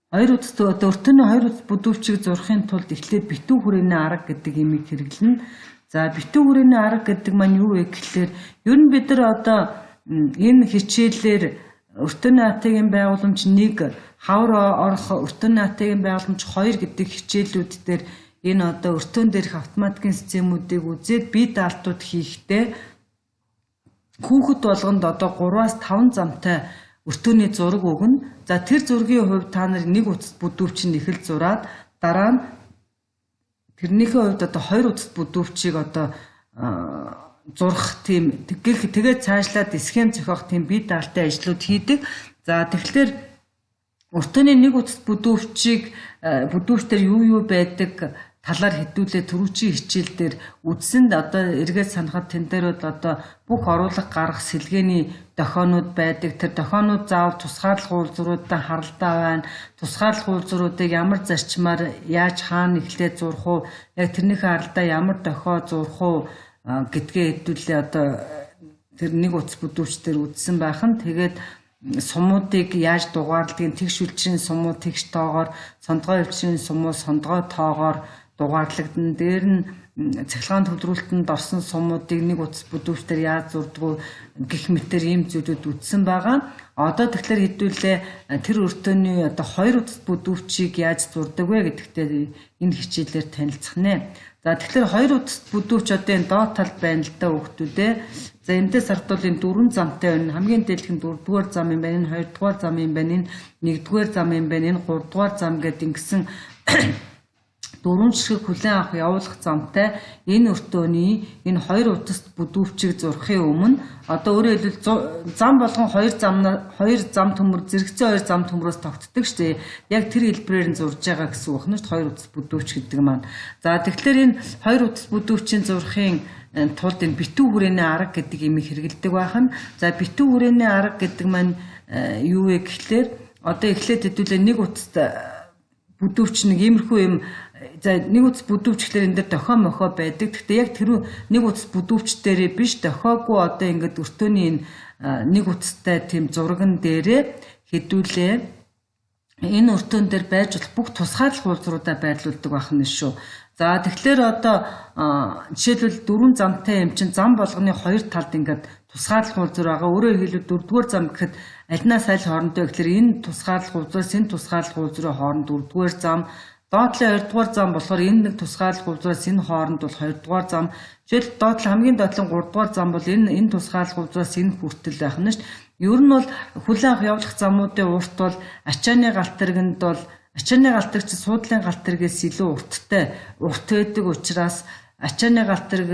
Хоёр удаа одоо өртөөний хоёр удаа бүдүүвчийг зурхын тулд эхлээд битүү хүрээний арга гэдэг имийг хэрэглэнэ. За битүү хүрээний арга гэдэг маань юу вэ гэхлээр ер нь бид нар одоо энэ хичээлээр өртөөний АТ-ийн байгууламж 1, хавар орох өртөөний АТ-ийн байгууламж 2 гэдэг хичээлүүд дээр энэ одоо өртөөн дээрх автоматикийн системүүдийг үзээд бие даалтууд хийхдээ хүүхэд болгонд одоо 3-аас 5 замтай өртөөний зураг өгнө. За тэр зургийн хувьд та нар нэг утас бүдүүвчийг ихэл зураад дараа нь тэрнийхээ хувьд одоо 2 утас бүдүүвчийг одоо зурх тийм тэгээд цаашлаад схем зохиох тийм бие даалтын ажлууд хийдэг. За тэгэхээр өртөөний нэг утас бүдүүвчээр юу байдаг талаар хэдүүлээ түрүүчийн хичээл дээр үдсэнд одоо эргээд санахад тэн дээр одоо бүх оруулах гарах сэлгээний дохионууд байдаг. Тэр дохионууд заавал тусгаарлах уулзруудаа харалдаа байна. Тусгаарлах уулзруудыг ямар зарчмаар яаж хаана эхлээд зурх уу? Яг тэрнийхээ харалдаа ямар дохио зурх уу гэдгээ хэдүүлээ одоо тэр нэг утас бүдүүвчдэр үдсэн байх нь. Тэгээд сумуудыг яаж дугаардлагын тэгш үлчрийн сумуу тэгш тоогоор, сондгой үлчрийн сумуу сондгой тоогоор дугаарлагдана. Дээр нь цахилгаан төвлөрүүлэлтэнд орсон сумуудыг нэг утас бүдүүвчдэр яаж зурдгуу гэх мэтэр ийм зүйлүүд үтсэн байгаа. Одоо тэгэхээр хэдүүлээ тэр өртөөний одоо 2 утас бүдүүвчийг яаж зурдаг вэ гэдэгтээ энэ хичээлээр танилцах нэ. За тэгэхээр 2 утас бүдүүвч одоо энэ доод талд байна л да хүүхдүүдээ. За эндээс хартуул энэ 4 замтай байна. Хамгийн дээдх нь 4-р зам юм байна. Энэ 2-р зам юм байна. Энэ 1-р зам юм байна. Энэ 3-р зам гэдэг ингэсэн 4 ширхэг хүлээн авах явуулах замтай энэ өртөөний энэ 2 утас бүдүүвчийг зурхын өмнө одоо өөрөөр хэлбэл зам болгон 2 зам төмөр зэрэгцээ 2 зам төмрөөс тогтдог шүү дээ. Яг тэр хэлбэрээр нь зурж байгаа гэсэн үг нь шүү дээ 2 утас бүдүүвч гэдэг маань. За тэгэхээр энэ 2 утас бүдүүвчийн зурхын тулд энэ битүү хүрээний арга гэдэг имийг хэрэгэлдэг байх нь. За битүү хүрээний арга гэдэг маань юу вэ гэхлээр одоо эхлээд хэдүүлээ нэг утас бүдүүвч нэг иймэрхүү юм. За нэг утас бүдүүвч гэхлээр энэ дээр дохио мохоо байдаг. Гэхдээ яг тэр нэг утас бүдүүвч дээрээ биш дохиогүй одоо ингээд өртөөний энэ нэг утастай тийм зурган дээрээ хэдүүлээ энэ өртөөн дээр байж болох бүх тусгаарлах уулзруудаа байрлуулдаг байх нь шүү. За тэгэхээр одоо жишээлбэл 4 замтай юм чинь зам болгоны 2 талд ингээд тусгаарлах уулзар байгаа. Өөрөөр хэлбэл 4-р зам гэхэд альнаас аль хоорондоо гэхэлэр энэ тусгаарлах уулзраас энэ тусгаарлах уулзрын хооронд 4-р зам, доотлын 2-р зам болохоор энэ нэг тусгаарлах уулзраас энэ хооронд бол 2-р зам. Жишээл доотлын хамгийн доотлын 3-р зам бол энэ тусгаарлах уулзраас энэ хүртэл байх нь шүү. Ер нь бол хүлээн авах явуулах замуудын урт бол ачааны галтэргэнд бол ачааны галтэрч суудлын галтэргээс илүү урт байдаг учраас ачааны галтэрг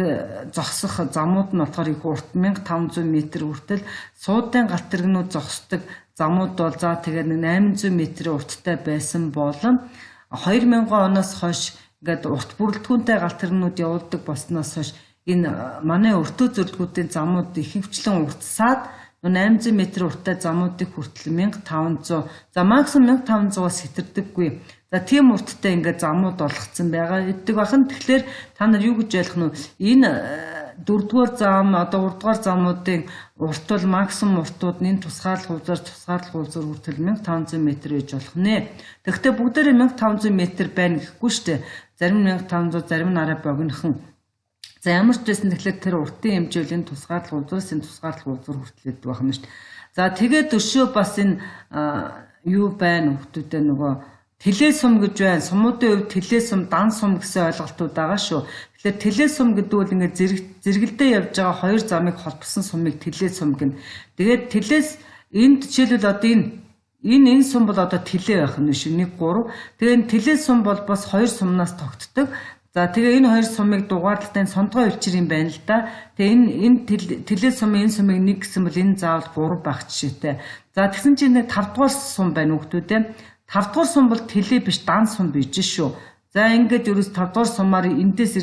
зогсох замууд нь болохоор их урт 1500 м хүртэл суудлын галтэргнүүд зогсдог замууд бол за тэгээд 800 м урттай байсан болон 2000 оноос хойш ингээд урт бүрэлдэхүүнтэй галт тэрнүүд явуулдаг болсноос хойш энэ манай өртөө зөвлөгөөтэй замууд ихэнхчлэн уртсаад 800 м урттай замуудыг хүртэл 1500 за максимум 1500-аас хэтэрдэггүй. За тийм урттай ингээд замууд олгцсон байгаа гэдэг бахан. Тэгэхээр та нар юу гэж ойлгох нь энэ 4-р зам одоо 3-р замуудын урт бол максимум уртууд нь тусгаарлах уулзар хүртэл 1500 м ээж болох нэ. Тэгэхдээ бүгдээрээ 1500 м байна гэхгүй шүү дээ. Зарим 1500 зарим нь арай богинохон. За ямар ч байсан тэгэхээр тэр уртын хэмжээлийн тусгаарлах уулзраас энэ тусгаарлах уулзар хүртэл гэдэг байна шүү дээ. За тэгээд өшөө бас энэ юу байна хүмүүстээ нөгөө тэлээ сум гэж байна. Сумуудын хувьд тэлээ сум, дан сум гэсэн ойлголтууд байгаа шүү. Тэгэхээр тэлээ сум гэдэг бол ингээд зэрэгэлдээ явж байгаа хоёр замыг холбосон сумыг тэлээ сум гэнэ. Тэгээд тэлээс энд жишээлбэл одоо энэ сум бол одоо тэлээ байх нь шүү. 1 3. Тэгээд тэлээ сум бол бас хоёр сумнаас тогтдог. За тэгээ энэ хоёр сумыг дугаарлалтай сондгой үлчир юм байна л да. Тэгээ энэ тэлээ сум энэ сумыг 1 гэсэн бол энэ заавал 3 байх жишээтэй. За тэгсэн чинь 5 дугаар сум байна хүүхдүүдээ. 5 дугаар сум бол тэлээ биш дан сум бийж шүү. За ингээд ерөөс 5 дугаар сумаар эндээс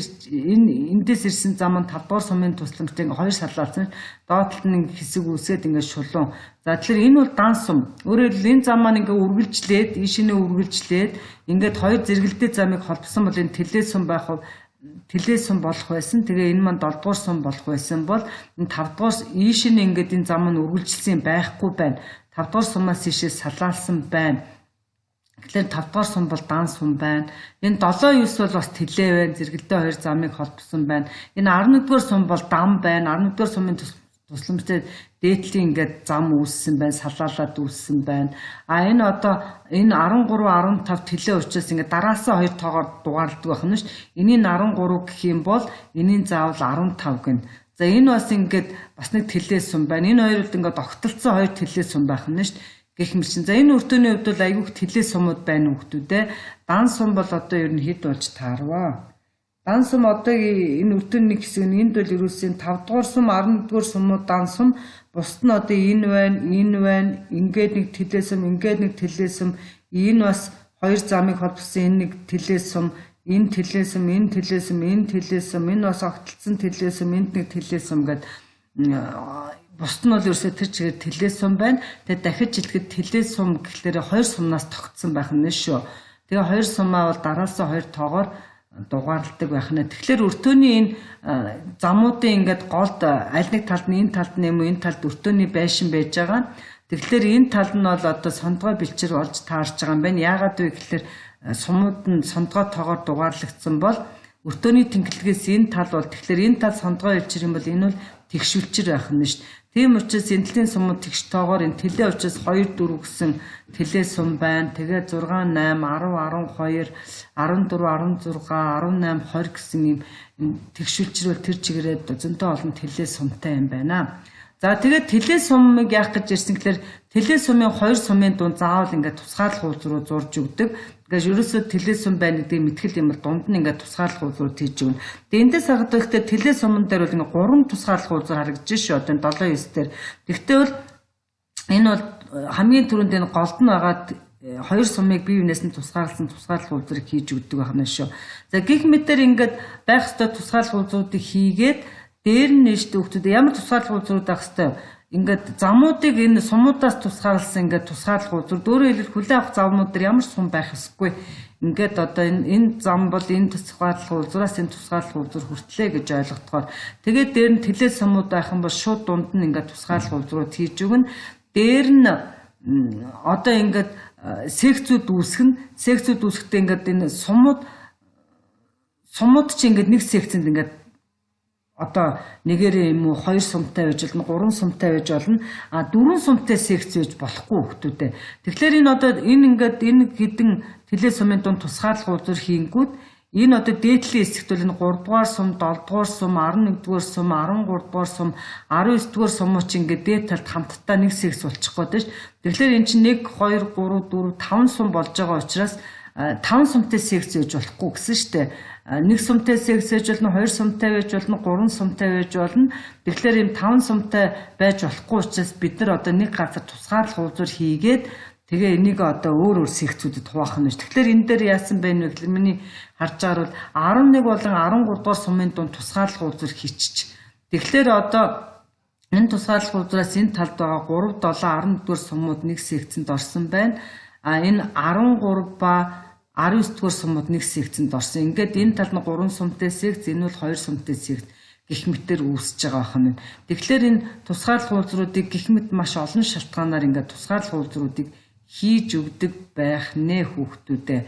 ирсэн зам нь 5 дугаар сумын тусламжтай ингээд хоёр салаалсан. Доотлол нь хэсэг үсгээд ингээд шулуун. За тэгэхээр энэ бол дан сум. Өөрөөр хэлбэл энэ зам маань ингээд үргэлжлээд, ийшнээ үргэлжлээд ингээд хоёр зэрэгэлдээ замыг холбосон бол энэ тэлээ сум байх уу? Тэлээ сум болох байсан. Тэгээ энэ маань 7 дугаар сум болох байсан бол энэ 5 дугаар ийшнээ ингээд энэ зам нь үргэлжилсэн байхгүй байна. 5 дугаар сумаас ийшээ салаалсан байна. Тэгэхээр 5 дугаар сум бол дан сум байна. Энэ 7 9 бол бас тэлээ байна. Зэрэгэлдээ хоёр замыг холбосон байна. Энэ 11 дугаар сум бол дам байна. 11 дугаар сумын тусламжтай дээдлийн ингээд зам үүссэн байна, салаалаад үүссэн байна. А энэ одоо энэ 13 15 тэлээ учраас ингээд дараасаа хоёр тоогоор дугаарлдаг байх нь ш. Энийг 13 гэх юм бол энийн заавал 15 гэнэ. За энэ бас ингээд бас нэг тэлээ сум байна. Энэ хоёр бол ингээд огтлцсон хоёр тэлээ сум байх нь ш. Гэх мэт чинь. За энэ өртөөний хувьд бол айгүйх тэлээ сумууд байна хүмүүдээ. Дан сум бол одоо ер нь хэд болж таарваа. Дан сум одоо энэ өртөөний хэсэг нь энд бол ерөөсөө 5 дугаар сум 11 дугаар сумууд дан сум. Бусд нь одоо энэ байна, ингээд нэг тэлээ сум, ингээд нэг тэлээ сум. Энэ бас хоёр замыг холбосон энэ нэг тэлээ сум, энэ тэлээ сум, энэ тэлээ сум, энэ тэлээ сум, энэ бас огтлцсон тэлээ сум, энд нэг тэлээ сум гэдэг бусд нь бол ерөөсөө тэр чигээр тэлээ сум байна. Тэгээд дахиж хэлэхэд тэлээ сум гэхлээр хоёр сумнаас тогтсон байх нь шүү. Тэгээ хоёр сумаа бол дараасаа хоёр тоогоор дугаарладаг байх нь. Тэгэхээр өртөөний энэ замуудын ингээд голд аль нэг талд нь энэ талд нэмүү энэ талд өртөөний байшин байж байгаа. Тэгэхээр энэ тал нь бол одоо сондгой бэлчээр олж таарч байгаа юм байна. Яагаад вэ гэхлээр сумууд нь сондгой тоогоор дугаарлагдсан бол өртөөний тэнхлэгээс энэ тал бол тэгэхээр энэ тал сондгой бэлчээр юм бол энэ бол тэгшүүлчээр байх нь шүү. Тийм учраас энэлийн сумууд тэгш тоогоор энэ тэлээ учраас 2 4 гэсэн тэлээ сум байна. Тэгээд 6 8 10 12 14 16 18 20 гэсэн юм тэгшүүлчрэл тэр чигээрээ зөнтэй олон тэлээ сумтай юм байна. За тэгээд тэлээ сумыг яах гэж ирсэн гэхээр тэлээ сумын 2 сумын дунд заавал ингээд тусгаарлах уулз руу зурж өгдөг. Ингээд ерөөсөө тэлээ сум байна гэдэг мэтгэл юм бол дунд нь ингээд тусгаарлах уулз руу тийж өгнө. Тэгээд эндээс харагдах ихтэй тэлээ сумн дээр бол ингээд 3 тусгаарлах уулз харагдаж шүү. Одоо 7 9 дээр. Тэгвэл энэ бол хамгийн түрүүнд энэ голд нь байгаад 2 сумыг бие биенээс нь тусгаарласан тусгаарлах уулзрыг хийж өгдөг байна шүү. За гих мэтэр ингээд байх ёстой тусгаарлах уулзруудыг хийгээд дээр нь нээжтэй хүмүүс ямар тусгаарлах уулзрууд байх ёстой. Ингээд замуудыг энэ сумуудаас тусгаарласан ингээд тусгаарлах уулзрууд өөрөөр хэлбэл хүлээн авах замууд дээр ямар сум байх ёсгүй. Ингээд одоо энэ зам бол энэ тусгаарлах уулзраас энэ тусгаарлах уулзар хүртлээ гэж ойлгохдохоор тэгээд дээр нь тэлээ сумууд байх юм бол шууд дунд нь ингээд тусгаарлах уулзрууд хийж өгнө. Дээр нь одоо ингээд секцүүд үүсэхдээ ингээд энэ сумууд чи ингээд нэг секцэнд ингээд одоо нэгээрээ юм уу 2 сумтай байж болно 3 сумтай байж болно 4 сумтай секц байж болохгүй хүмүүстээ. Тэгэхээр энэ одоо энэ ингээд энэ хэдэн тэлээ сумын дунд тусгаарлах уулзар хийнгүүд энэ одоо дээдлийн хэсэгт бол энэ 3 дугаар сум 7 дугаар сум 11 дугаар сум 13 дугаар сум 19 дугаар сумууд чи ингээд дээд талд хамтдаа нэг секц болчих гээд байна ш. Тэгэхээр эн чинь 1 2 3 4 5 сум болж байгаа учраас 5 сумтай секц байж болохгүй гэсэн штэ. 1 сумтай секц байж болно, 2 сумтай байж болно, 3 сумтай байж болно. Тэгэхээр ийм 5 сумтай байж болохгүй учраас бид нар одоо нэг газар тусгаарлах уулзар хийгээд тэгээ энийг одоо өөр секцүүдэд хуваах нь. Тэгэхээр энэ дээр яасан бэ гэхээр миний харж байгаа бол 11 болон 13 дугаар сумын дунд тусгаарлах уулзар хийчих. Тэгэхээр одоо энэ тусгаарлах уулзраас энэ талд байгаа 3 7 11 дугаар сумууд нэг секцэнд орсон байна. Энэ 13 ба 19 дугаар сумууд нэг секцэнд орсон. Ингээд энэ тал нь 3 сумтай секц, энэ бол 2 сумтай секц гэх мэтээр үүсэж байгаа юм. Тэгэхээр энэ тусгаарлах уулзруудыг гэх мэт маш олон шалтгаанаар ингээд тусгаарлах уулзруудыг хийж өгдөг байх нэ хүүхдүүдээ.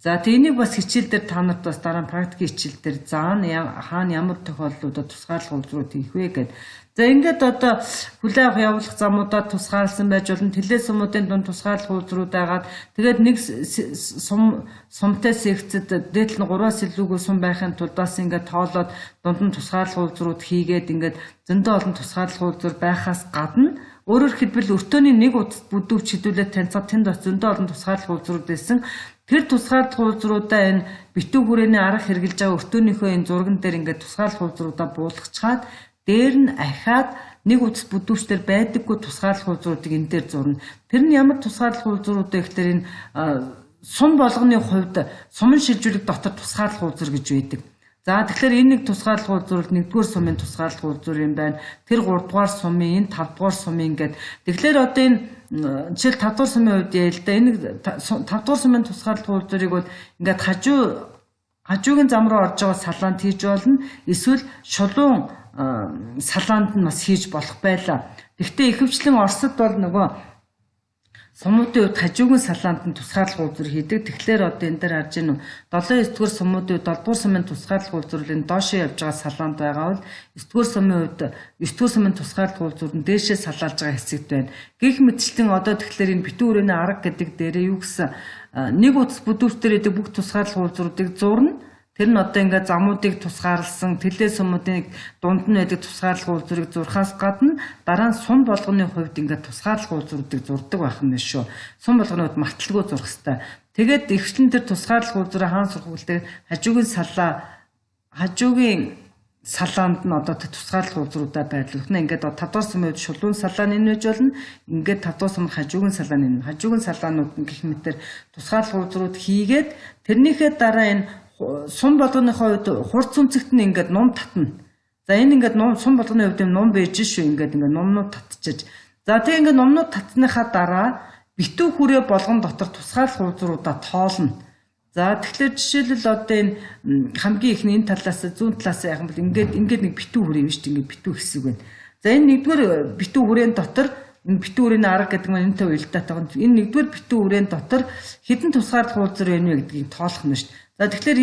За тэнийг бас хичээл дээр та нарт бас дараа нь практикийн хичээл дээр хаана ямар тохиолдлуудад тусгаарлах уулзрууд хийх вэ гэдэг. За ингээд одоо хүлээн авах явуулах замуудад тусгаарласан байж болно. Тэлээ сумуудын дунд тусгаарлах уулзрууд байгаад тэгээд нэг сумтай секцэд дээдл нь 3-аас илүүгүй сум байхын тулд бас ингээд тоолоод дунд нь тусгаарлах уулзрууд хийгээд ингээд зөндөө олон тусгаарлах уулзар байхаас гадна өөрөөр хэлбэл өртөөний нэг утас бүдүүвч хэдүүлээд танилцаад тэнд бас зөндөө олон тусгаарлах уулзрууд байсан. Тэр тусгаарлах уулзруудаа энэ битүү хүрээний арга хэрглэж байгаа өртөөнийхөө энэ зурган дээр ингээд тусгаарлах уулзруудаа буулгачаад дээр нь ахаад нэг утас бүдүүчтэр байдаггүй тусгаарлах уулзруудыг энэ дээр зурна. Тэр нь ямар тусгаарлах уулзрууд вэ гэхээр энэ сум болгоны хувьд сумын шилжүүлэг дотор тусгаарлах уулзар гэж байдаг. За тэгэхээр энэ нэг тусгаарлах уулзар бол 1-р сумын тусгаарлах уулзар юм байна. Тэр 3-р сумын, энэ 5-р сумын гэдэг. Тэгэхээр одоо энэ жишээл 5-р сумын хувьд яа л да энэ 5-р сумын тусгаарлах уулзарыг бол ингээд хажуугийн зам руу орж байгаа салаанд хийж болно. Эсвэл шулуун салаанд нь бас хийж болох байлаа. Гэхдээ ихэвчлэн Оросд бол нөгөө сумуудын үед хажуугын салаанд нь тусгаарлах үйлдвэр хийдэг. Тэгэхээр одоо энэ дээр харж байна уу? 7-9 дугаар сумуудын үед 7 дугаар сумын тусгаарлах үйлдвэрлэлийн доошоо явж байгаа салаанд байгаа бол 9 дугаар сумын үед 9 дугаар сумын тусгаарлах үйлдвэр нь дээшээ салаалж байгаа хэсэгт байна. Гэх мэтчлэн одоо тэгэхээр энэ битүү хүрээний арга гэдэг дээрээ юу гэсэн нэг утас бүдүүртэр эдэг бүх тусгаарлах үйлдвэрүүдийг зурна. Тэр нь одоо ингээд замуудыг тусгаарлсан, тэлээ сумуудын дунд нь байдаг тусгаарлах үйлдвэрийг зурхаас гадна дараа нь сум болгоны хувьд ингээд тусгаарлах үйлдвэрүүдийг зурдаг байх юм байна шүү. Сум болгоны хувьд марталгүй зурх хэрэгтэй. Тэгээд ихчлэн тэр тусгаарлах үйлдвэрээ хаан сурах үлдээ хажуугийн салаанд нь одоо тусгаарлах үйлдвэрүүдээ байрлуулах нь ингээд 5 дугаар сумын үед шулуун салаан нэмж болно. Ингээд 5 дугаар сумд хажуугийн салаан нэмнэ. Хажуугийн салаанууд нь гэх мэтэр тусгаарлах үйлдвэрүүд хийгээд тэрнийхээ дараа энэ сум болгоныхоо үед хурц үнцэгт нь ингээд ном татна. За энэ ингээд сум болгоны үед ном байж шүү. Ингээд номнууд татчихаж. За тэг ингээд номнууд татсныхаа дараа битүү хүрээ болгон дотор тусгаарлах үйлдвэрүүдээ тоолно. За тэгэхээр жишээлбэл одоо энэ хамгийн ихний энэ талаас зүүн талаас яах юм бол ингээд нэг битүү хүрээ юм шүү дээ. Ингээд битүү хэсэг байна. За энэ нэгдүгээр битүү хүрээний дотор энэ битүү хүрээний арга гэдэг нь энэтэй уялдаатай. Энэ нэгдүгээр битүү хүрээний дотор хэдэн тусгаарлах үйлдвэр байна вэ гэдгийг тоолох нь шүү дээ. За тэгэхээр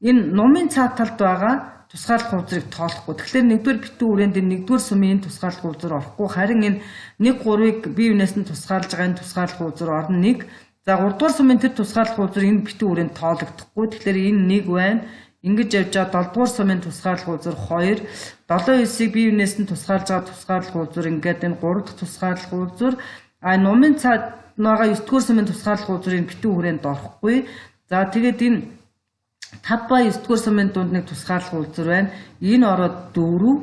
энэ номын цаад талд байгаа тусгаарлах үйлдвэрийг тоолохгүй. Тэгэхээр нэгдүгээр битүү хүрээнд энэ нэгдүгээр сумын энэ тусгаарлах үйлдвэр орохгүй. Харин энэ 1-3-ыг бие биенээс нь тусгаарлаж байгаа энэ тусгаарлах үйлдвэр орно 1. За 3-дугаар сумын тэр тусгаарлах үйлдвэр энэ битүү хүрээнд тоологдохгүй. Тэгэхээр энэ 1 байна. Ингэж явж байгаа 7-дугаар сумын тусгаарлах үйлдвэр 2. 7-9-ыг бие биенээс нь тусгаарлаж байгаа тусгаарлах үйлдвэр ингээд энэ 3 дахь тусгаарлах үйлдвэр номын цаад байгаа 9-дугаар сумын тусгаарлах үйлдвэр энэ битүү хүрээнд орохгүй. За тэгээд энэ 5 ба 9 дугаар сумын дунд нэг тусгаарлах үйлдвэр байна. Энэ ороод 4.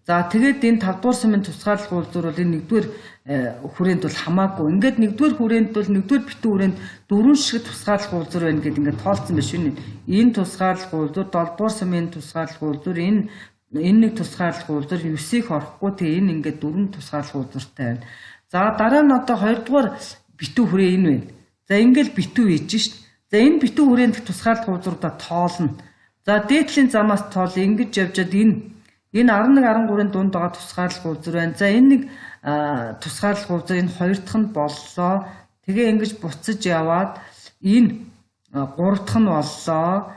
За тэгээд энэ 5 дугаар сумын тусгаарлах үйлдвэр бол энэ 1-р хүрээнд бол хамаагүй. Ингээд 1-р хүрээнд бол 1-р битүү хүрээнд 4 шиг тусгаарлах үйлдвэр байна гэдээ ингээд тоолцсон байна шүү. Энэ тусгаарлах үйлдвэр 7 дугаар сумын тусгаарлах үйлдвэр энэ нэг тусгаарлах үйлдвэр 9-ийг орохгүй. Тэгээ энэ ингээд 4 тусгаарлах үйлдвэртэй байна. За дараа нь одоо 2 дугаар битүү хүрээ энэ байна. За ингээд битүү хийж шít. За энэ битүү хүрээнд тусгаарлах үйлдвэрүүдээ тоолно. За дээдлийн замаас тоол ингэж явжаад энэ 11-13-ын дунд байгаа тусгаарлах үйлдвэр байна. За энэ нэг тусгаарлах үйлдвэр энэ 2 дахь нь боллоо. Тэгээ ингэж буцаж яваад энэ 3 дахь нь боллоо.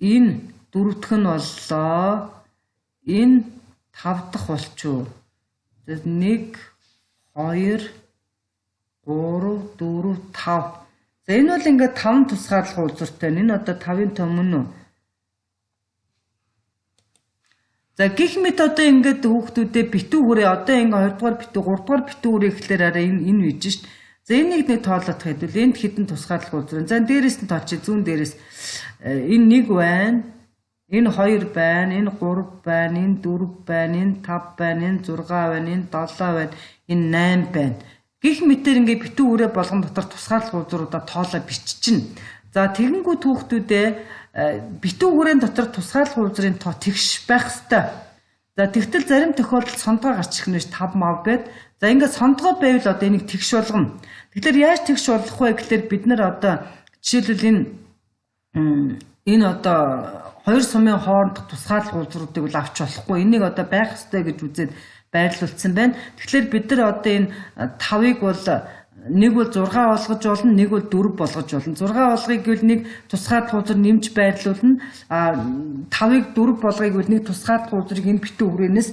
Энэ 4 дахь нь боллоо. Энэ 5 дахь болчихоо. 1 2 3 4 5. За энэ бол ингээд 5 тусгаарлах үйлдвэртэй. Энэ одоо 5-ын том мөн үү? За гэх мэт одоо ингээд хүүхдүүдээ битүү хүрээ одоо ингээд 2 дугаар битүү 3 дугаар битүү хүрээ гэхлээр арай энэ үйж шít. За энийг нэг тоолоод хэдвэл энд хэдэн тусгаарлах үйлдвэр. За дээрээс нь тоолчих зүүн дээрээс энэ 1 байна. Энэ 2 байна. Энэ 3 байна. Энэ 4 байна. Энэ 5 байна. Энэ 6 байна. Энэ 7 байна. Энэ 8 байна. Гэх мэтээр ингээд битүү хүрээ болгон дотор тусгаарлах үйлдвэрүүдээ тоолоо биччихнэ. За тэгэнгүүт хүүхдүүдээ битүү хүрээний дотор тусгаарлах үйлдвэрийн тоо тэгш байх ёстой. За тэгтэл зарим тохиолдолд сондгоо гарч ирэх нь биш 5 мав гэд. За ингээд сондгоо байвал одоо энийг тэгш болгоно. Тэгэхээр яаж тэгш болгох вэ гэхээр бид нар одоо жишээлбэл энэ одоо 2 сумын хоорондох тусгаарлах үйлдвэрүүдийг бол авч болохгүй. Энийг одоо байх ёстой гэж үзээд байрлуулсан байна. Тэгэхээр бид нар одоо энэ 5-ыг бол нэг бол 6 болгож болно, нэг бол 4 болгож болно. 6 болгыг гэвэл нэг тусгаарлах үйлдвэр нэмж байрлуулна. 5-ыг 4 болгыг гэвэл нэг тусгаарлах үйлдвэрийг энэ битүү хүрээнээс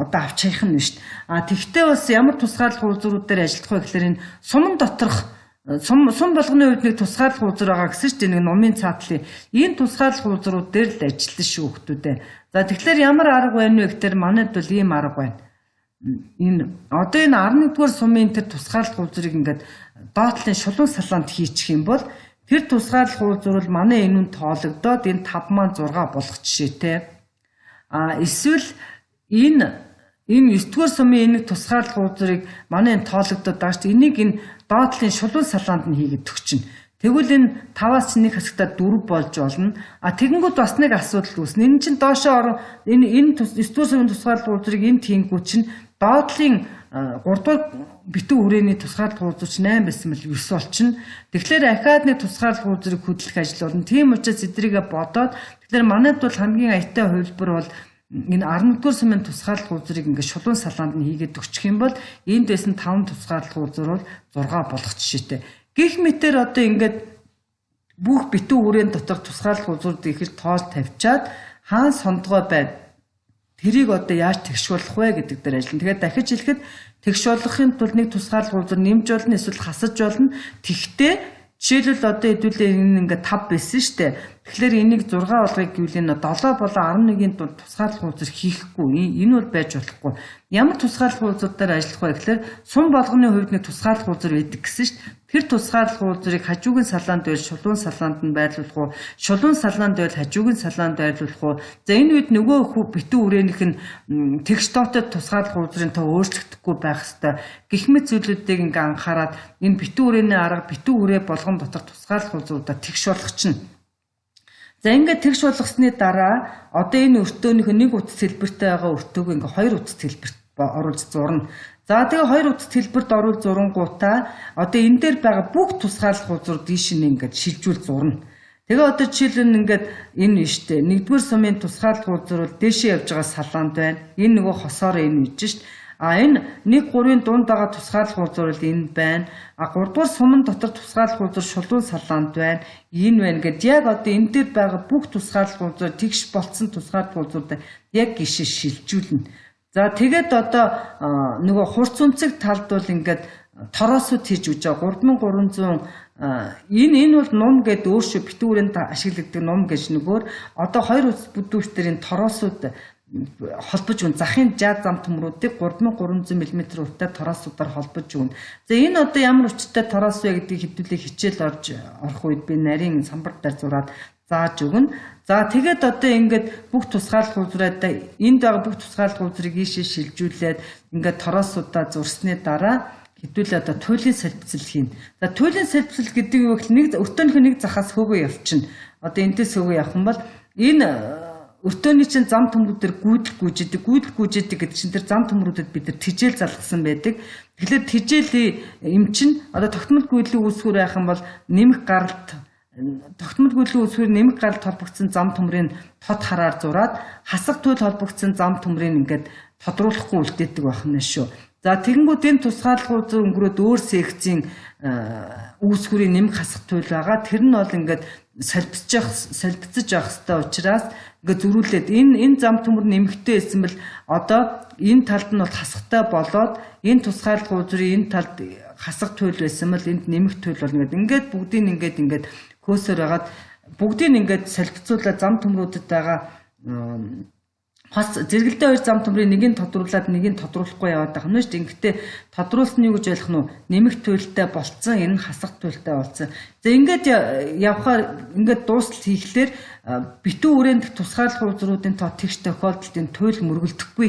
одоо авч хаях нь шүү дээ. Тэгвэл бас ямар тусгаарлах үйлдвэрүүдээр ажиллах вэ гэхээр энэ сумын доторх сум болгоны үед нэг тусгаарлах үйлдвэр байгаа гэсэн чинь нэг номын цаатлын энэ тусгаарлах үйлдвэрүүд дээр л ажиллана шүү хүмүүстээ. За тэгэхээр ямар арга байна вэ гэхээр манайд бол ийм арга байна. Одоо энэ 11-р сумын тэр тусгаарлах үйлдвэрийг ингээд доотлын шулуун салаанд хийчих юм бол тэр тусгаарлах үйлдвэр бол манай энэ үн тоологдоод энэ 5 маань 6 болох жишээтэй. Эсвэл энэ 9-р сумын энэ тусгаарлах үйлдвэрийг манай энэ тоологдоод байгаа ч энийг энэ доотлын шулуун салаанд нь хийгээд төгчнө. Тэгвэл энэ 5-аас нэг хэсэгтээ 4 болж болно. Тэгэнгүүт бас нэг асуудал үүснэ. Энэ чинь доошоо энэ 9-р сумын тусгаарлах үйлдвэрийг энд хийнгүү чинь доотлын 3-р битүү хүрээний тусгаарлах үйлдвэр чинь 8 байсан мэл 9 болчихно. Тэгэхээр ахаад нэг тусгаарлах үйлдвэрийг хөдлөх ажил болно. Тийм учраас эдрийгээ бодоод тэгэхээр манайд бол хамгийн аяттай хувилбар бол энэ 11-р сумын тусгаарлах үзрийг ингээд шулуун салаанд нь хийгээд өгчих юм бол энд байсан 5 тусгаарлах үзэр бол 6 болох жишээтэй. Гэх мэтэр одоо ингээд бүх битүү хүрээний дотор тусгаарлах үзрүүд ихэр тоож тавьчаад хаан сондгой байна. Тэрийг одоо яаж тэгшүүлэх вэ гэдэг дээр ажиллана. Тэгэхээр дахиж хэлэхэд тэгшүүлэхийн тулд нэг тусгаарлах үзэр нэмж болно, эсвэл хасаж болно. Тэгтээ жишээлбэл одоо хэдүүлээ энэ ингээд 5 байсан шүү дээ. Тэгэхээр энийг 6 болгоё гэвэл энэ 7 болон 11-ийн дунд тусгаарлах үзэр хийхгүй. Энэ бол байж болохгүй. Ямар тусгаарлах үзрээр ажиллах вэ гэхээр сум болгоны хувьд нэг тусгаарлах үзэр байдаг гэсэн шүү дээ. Тэр тусгаарлах үзрийг хажуугийн салаанд байл шулуун салаанд нь байрлуулах уу? Шулуун салаанд байл хажуугийн салаанд байрлуулах уу? За энэ үед нөгөө битүү үрээнийх нь тэгш доотод тусгаарлах үзрийн тоо өөрчлөгдөхгүй байх ёстой. Гэх мэт зүйлүүдийг ингээ анхаарад энэ битүү үрээний арга битүү үрээ болгон дотор тусгаарлах үзрүүдээ тэгш болгох чинь. За ингээд тэгш болгосны дараа одоо энэ өртөөнийхөө нэг утас хэлбэртэй байгаа өртөөг ингээ хоёр утас хэлбэрт оруулж зурна. За тэгээ хоёр утас хэлбэрт оруулж зурангуудаа одоо энэ дээр байгаа бүх тусгаарлах үзрүүд дийш нь ингээд шилжүүл зурна. Тэгээ одоо жишээлбэл ингээд энэ нь штэ 1-р сумын тусгаарлах үзэр бол дээшээ явж байгаа салаанд байна. Энэ нөгөө хосоор энэ үйж штэ. А энэ 1-3-ын дунд байгаа тусгаарлах үзэр бол энэ байна. А 3-р сумын дотор тусгаарлах үзэр шулуун салаанд байна. Энэ байна гэд яг одоо энэ дээр байгаа бүх тусгаарлах үзэр тэгш болцсон тусгаарлах үзрүүд яг гişээ шилжүүлнэ. За тэгээд одоо нөгөө хурц үнцэг талд бол ингээд тороосууд хийж өгч байгаа 3300 энэ бол нум гэдэг өөршөө битүүрэнд ашигладаг нум гэж нөгөөр одоо хоёр үс бүдүүртэрийн тороосууд холбож өгн захын жаад зам төмрүүдийг 3300 мм урттай тороосуудаар холбож өгнө. За энэ одоо ямар өчтэй тороос вэ гэдгийг хэдүүлээ хичээл орох үед би нарийн самбар дээр зураад зааж өгнө. За тэгээд одоо ингээд бүх тусгаарлах үзрээд энд байгаа бүх тусгаарлах үзрийг ийшээ шилжүүлээд ингээд тороосуудаа зурсны дараа хэдүүлээ одоо туйлын салбицал хийнэ. За туйлын салбицал гэдэг нь нэг өртөөнийхөө нэг захаас хөөгөө явчихна. Одоо энэс хөөгөө явах юм бол энэ өртөөний чинь зам төмрүүдээр гүйдэл гүйжэдэг гэдэг чинь тэр зам төмрүүдэд бид нар тижээл залгасан байдаг. Тэгэхээр тижээлийн эм чинь одоо тогтмол гүйдлийн үүсгүүр байх юм бол нэмэх гаралт тогтмол гүйдлийн үүсгүүр нэмэх гаралт холбогдсон зам төмрийн тод хараар зураад хасах туйл холбогдсон зам төмрийн ингээд тодруулахгүй үлдээдэг байх нь шүү. За тэгэнгүүт энэ тусгаарлах үзэр өнгөрөөд өөр секцийн үүсгүүрийн нэмэх хасах туйл байгаа. Тэр нь бол ингээд салбицж явах хэрэгтэй учраас ингээд зөрүүлээд энэ зам төмөр нэмэгтэй байсан бол одоо энэ талд нь бол хасахтай болоод энэ тусгаарлах үзрийн энэ талд хасах туйл байсан бол энд нэмэх туйл бол ингээд бүгдийг ингээд хөөсөр байгаад бүгдийг ингээд салбицуулаад зам төмрүүдэд байгаа бас зэрэгэлдээ хоёр зам төмрийн нэгийг тодруулаад нэгийг тодруулахгүй яваад байгаа юм шүү дээ. Ингээд тодруулсан юу гэж ойлгох нь нэмэх туйлтай болцсон, энэ нь хасах туйлтай болсон. За ингээд явхаар ингээд дуустал хийхлээр битүү үрээнд тусгаарлах үзрүүдийн тоо тэгш тохиолдолд энэ туйл мөргөлдөхгүй.